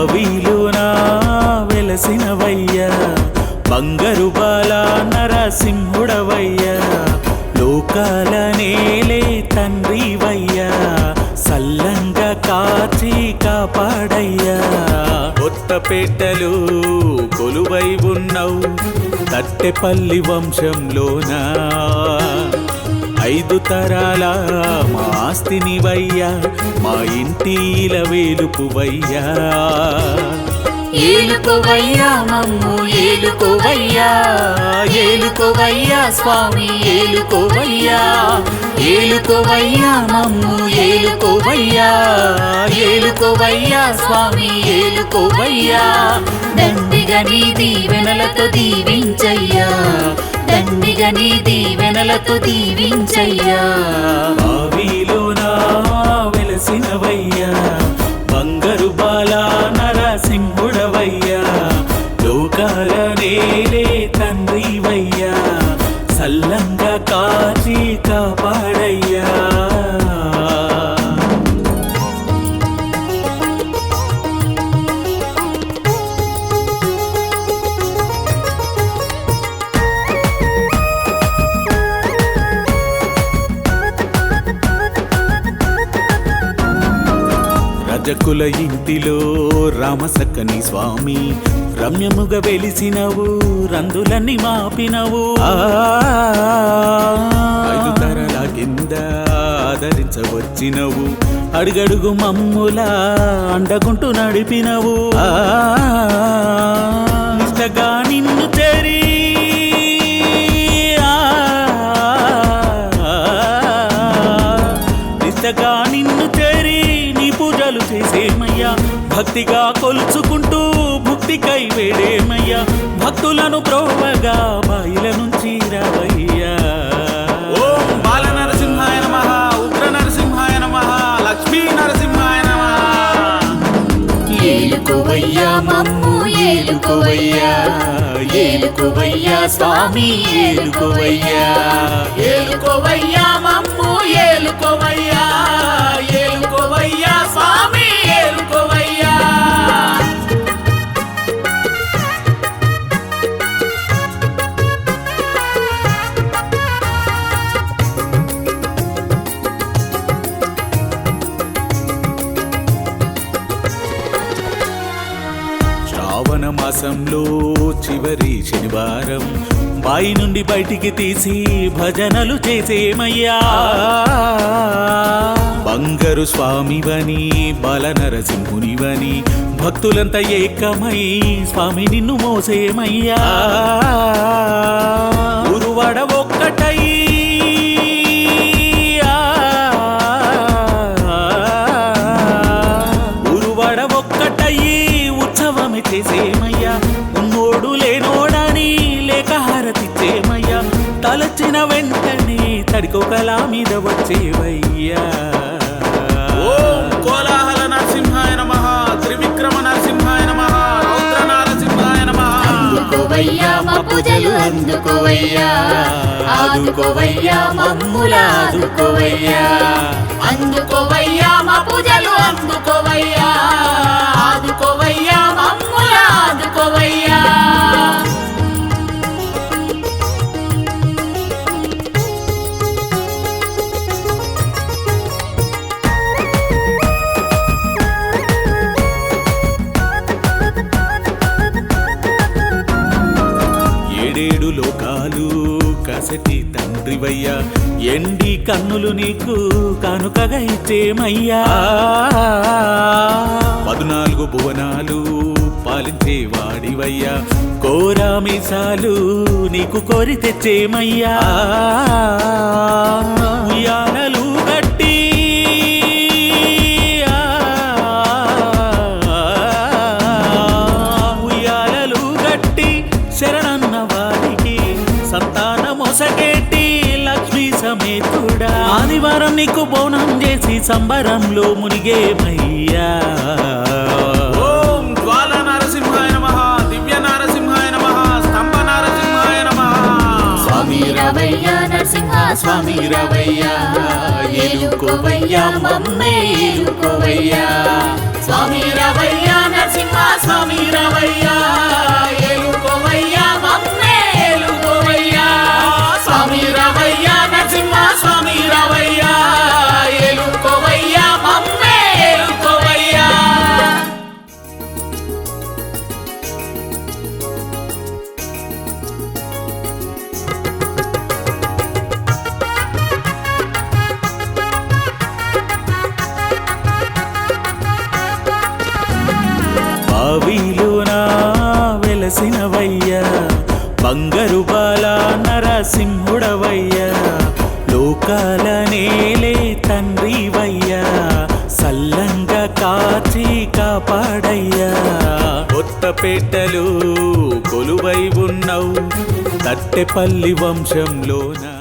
బావిలోనా వెలసినవయ్యా బంగారు బాల నరసింహుడవయ్యా లోకాల నేలే తండ్రివయ్యా సల్లంగా కాచి కాపాడయ్యా కొత్తపేటలో కొలువై ఉన్నావు తట్టెపల్లి వంశంలోనా 5 తరాల మా ఆస్తినివయ్యా మా ఇంటిల వేలుపువయ్యా ఏలుకోవయ్యా మమ్ము ఏలుకోవయ్యా ఏలుకోవయ్యా స్వామి ఏలుకోవయ్యా ఏలుకోవయ్యా మమ్ము ఏలుకోవయ్యా ఏలుకోవయ్యా స్వామి ఏలుకోవయ్యా దండిగా నీ దీవెనలతో దీవించయ్యా దండిగా నీ దీవెనలతో దీవించయ్యా బావిలోనా వెలసినవయ్యా బంగారు బాల నరసింహుడవయ్యా లోకాల నేలే తండ్రివయ్యా సల్లంగా కాచి కాపాడయ్యా రజకుల ఇంటిలో రామసక్కని స్వామి రమ్యముగా వెలిసినవు రందులన్నీ మాపినవు 5 తరాల కింద ఆదరించవచ్చినవు అడుగడుగు మమ్ములా అండగుంటూ నడిపినవు నిష్టగా నిన్ను చేరి నిష్టగా నిన్ను చేరి నీ పూజలు చేసేమయ్యా భక్తిగా కొలుచుకుంటూ భక్తికై వేడేమయ్యా భక్తులను ప్రోవగా బాయిల నుంచి రావయ్యా ఓం బాల నరసింహాయ నమః ఉగ్ర నరసింహాయ నమః లక్ష్మీ నరసింహాయ నమః ఏలుకోవయ్యా మమ్ము ఏలుకోవయ్యా ఏలుకోవయ్యా స్వామి ఏలుకోవయ్యా ఏలుకోవయ్యా మమ్ము ఏలుకోవయ్యా ఏలుకోవయ్యా స్వామి ఏలుకోవయ్యా శ్రావణ మాసంలో చివరి శనివారం బాయి నుండి బయటికి తీసి భజనలు చేసేమయ్యా బంగారు స్వామివని బాల నరసింహునివని భక్తులంతా ఏకమై స్వామి నిన్ను మోసేమయ్యా ఉరువడ ఒక్కటై ఉరువడ ఒక్కటయ్యి ఉత్సవమే చేసేమయ్యా ఉన్నోడు లేనోడని లేక హారతిచ్చేమయ్యా తలచిన వెంటనే తడికొకలా మీద వచ్చేవయ్యా ఓం కోలాహల నరసింహాయ నమః త్రివిక్రమ నరసింహాయ నమః రౌద్ర నరసింహాయ నమః అందుకోవయ్యా మా పూజలు అందుకోవయ్యా ఆదుకోవయ్యా మమ్ములా ఆదుకోవయ్యా అందుకోవయ్యా మా పూజలు అందుకోవయ్యా ఆదుకోవయ్యా మమ్ములా ఆదుకోవయ్యా ఏడేడు లోకాలు కసటి తండ్రివయ్యా ఎండి కన్నులు నీకు కానుకగా ఇచ్చేమయ్యా 14 భువనాలు పాలించే వాడివయ్యా కోరామిసాలు నీకు కోరి తెచ్చేమయ్యా ఉయ్యాలలు గట్టి ఉయ్యాలలు గట్టి శరణన్న వారికి సంతాన మొసగేటి లక్ష్మీ సమేతుడా ఆదివారం నీకు బోనం చేసి సంబరంలో మునిగేమయ్యా ఓం జ్వాల నరసింహాయ నమః దివ్య నరసింహాయ నమః స్తంభ నరసింహాయ నమః స్వామి రావయ్యా నరసింహ స్వామి రావయ్యా ఏలుకోవయ్యా మమ్మే ఏలుకోవయ్యా స్వామి రావయ్యా నరసింహ స్వామి రావయ్యా ఏలుకోవయ్యా మమ్మే ఏలుకోవయ్యా స్వామి రావయ్యా నరసింహ స్వామి రావయ్యా ఏలుకోవయ్యా మమ్మే ఏలుకోవయ్యా. బావిలోనా వెలసినవయ్యా బంగారు బాల నరసింహుడవయ్యా లోకాల నేలే తండ్రివయ్యా సల్లంగా కాచి కాపాడయ్యా. కొత్తపేటలో కొలువై ఉన్నవు తట్టెపల్లి వంశంలోనా